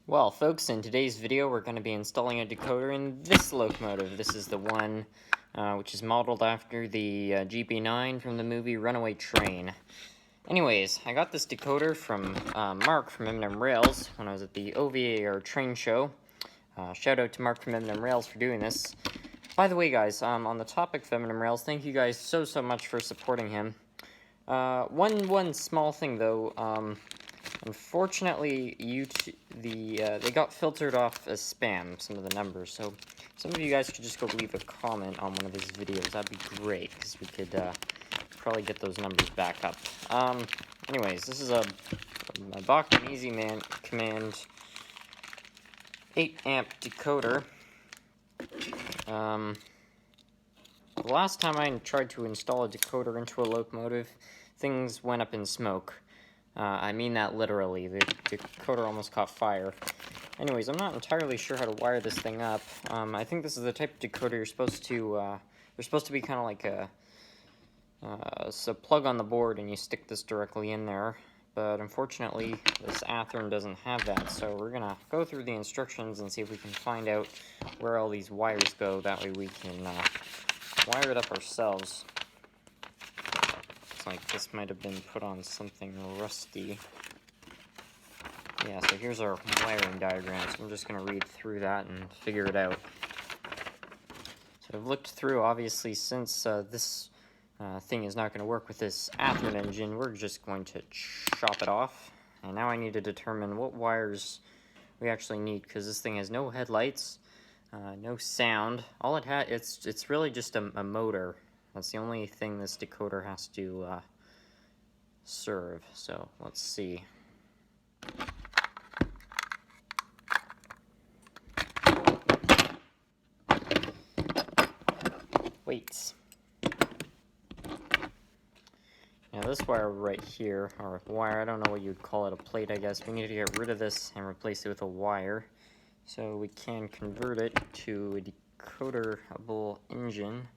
Well, folks, in today's video we're going to be installing a decoder in this locomotive. This is the one which is modeled after the GP-9 from the movie Runaway Train. Anyways, I got this decoder from Mark from M&M Rails when I was at the OVA or train show. Shout out to Mark from M&M Rails for doing this. By the way, guys, on the topic of M&M Rails, thank you guys so much for supporting him. One small thing though. Unfortunately, they got filtered off as spam, some of the numbers, so some of you guys could just go leave a comment on one of his videos. That'd be great, because we could probably get those numbers back up. Anyways, this is a Bach and Easy Command 8 amp decoder. The last time I tried to install a decoder into a locomotive, things went up in smoke. I mean that literally. The decoder almost caught fire. Anyways, I'm not entirely sure how to wire this thing up. I think this is the type of decoder you're supposed to, they're supposed to be kind of like a plug on the board and you stick this directly in there. But unfortunately, this Athearn doesn't have that, so we're going to go through the instructions and see if we can find out where all these wires go. That way we can wire it up ourselves. Like this might have been put on something rusty. Yeah, so here's our wiring diagram, so I'm just going to read through that and figure it out. So I've looked through, obviously, since this thing is not going to work with this Athearn engine, we're just going to chop it off. And now I need to determine what wires we actually need, because this thing has no headlights, no sound. All it has, it's really just a motor. That's the only thing this decoder has to serve. So let's see. Weights. Now this wire right here, or wire, I don't know what you'd call it, a plate I guess. We need to get rid of this and replace it with a wire. So we can convert it to a decoderable engine.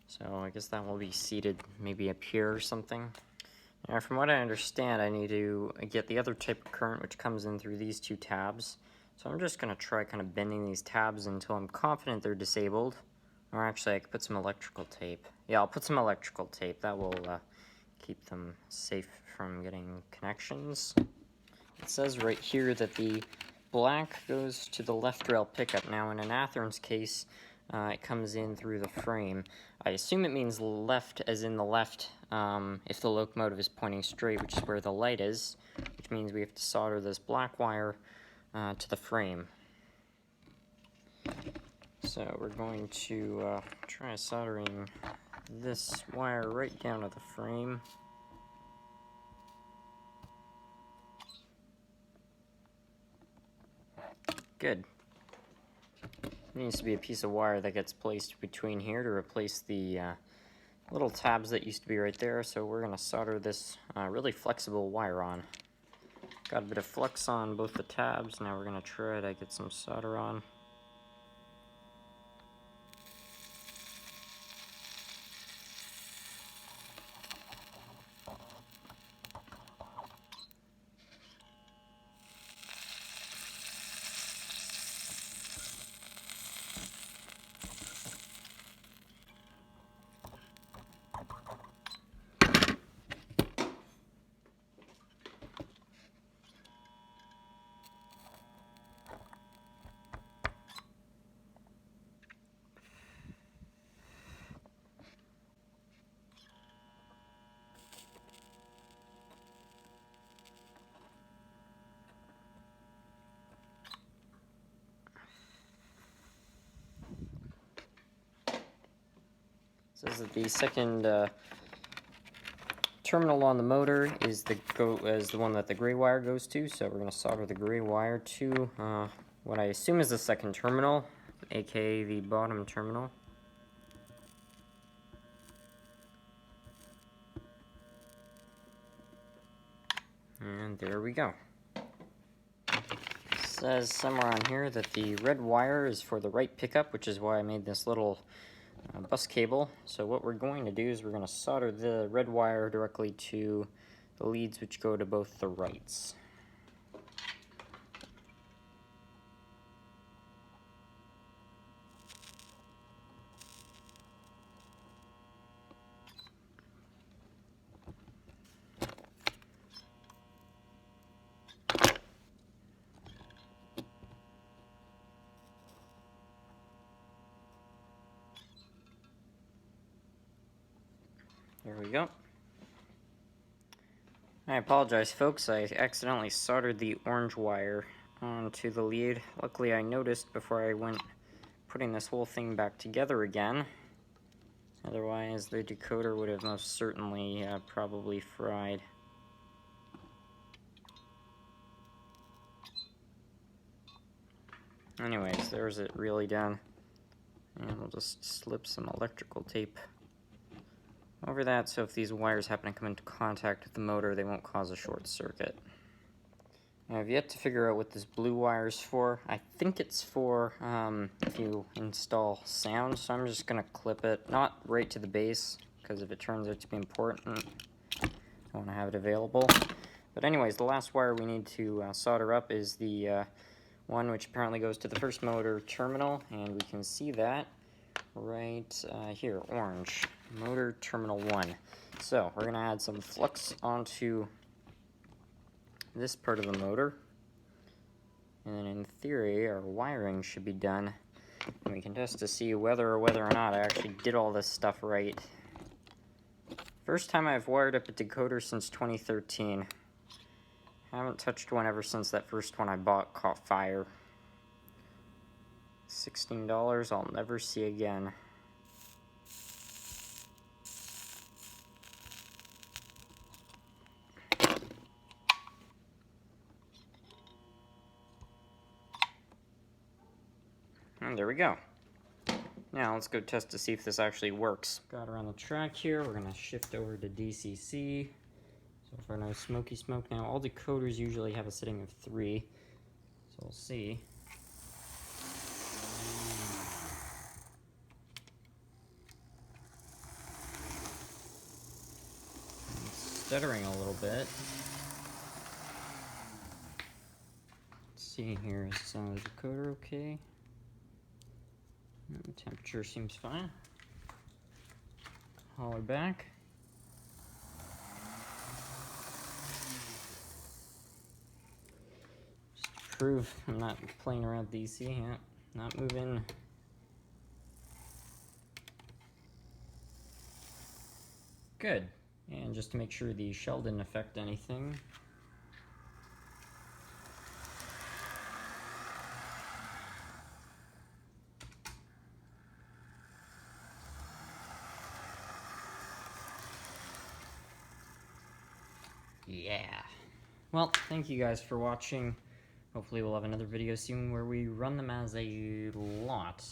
So I guess that will be seated maybe up here or something. Now from what I understand, I need to get the other type of current which comes in through these two tabs. So I'm just going to try kind of bending these tabs until I'm confident they're disabled. Or actually I could put some electrical tape. Yeah, I'll put some electrical tape. That will keep them safe from getting connections. It says right here that the black goes to the left rail pickup. Now in an Athearn's case, it comes in through the frame. I assume it means left as in the left if the locomotive is pointing straight, which is where the light is, which means we have to solder this black wire to the frame. So we're going to try soldering this wire right down to the frame. Good. There needs to be a piece of wire that gets placed between here to replace the little tabs that used to be right there, so we're going to solder this really flexible wire on. Got a bit of flux on both the tabs, now we're going to try to get some solder on. Says that the second terminal on the motor is the one that the gray wire goes to, so we're going to solder the gray wire to what I assume is the second terminal, aka the bottom terminal. And there we go. It says somewhere on here that the red wire is for the right pickup, which is why I made this little bus cable. So what we're going to do is we're going to solder the red wire directly to the leads which go to both the rights. There we go. I apologize, folks. I accidentally soldered the orange wire onto the lead. Luckily, I noticed before I went putting this whole thing back together again. Otherwise, the decoder would have most certainly probably fried. Anyways, there's it really done. And we'll just slip some electrical tape over that, so if these wires happen to come into contact with the motor, they won't cause a short circuit. I've yet to figure out what this blue wire is for. I think it's for if you install sound, so I'm just going to clip it, not right to the base, because if it turns out to be important, I want to have it available. But anyways, the last wire we need to solder up is the one which apparently goes to the first motor terminal, and we can see that right here, orange, motor terminal 1. So we're going to add some flux onto this part of the motor, and then in theory our wiring should be done, and we can test to see whether or not I actually did all this stuff right. First time I've wired up a decoder since 2013. Haven't touched one ever since that first one I bought caught fire. $16 I'll never see again. And there we go. Now let's go test to see if this actually works. Got around the track here, we're gonna shift over to DCC. So for no smoky smoke now, all decoders usually have a setting of 3. So we'll see. It's stuttering a little bit. Let's see here, is the decoder okay? The temperature seems fine. Holler back. Just to prove I'm not playing around DC, yeah, not moving. Good. And just to make sure the shell didn't affect anything. Yeah. Well, thank you guys for watching. Hopefully we'll have another video soon where we run them as a lot.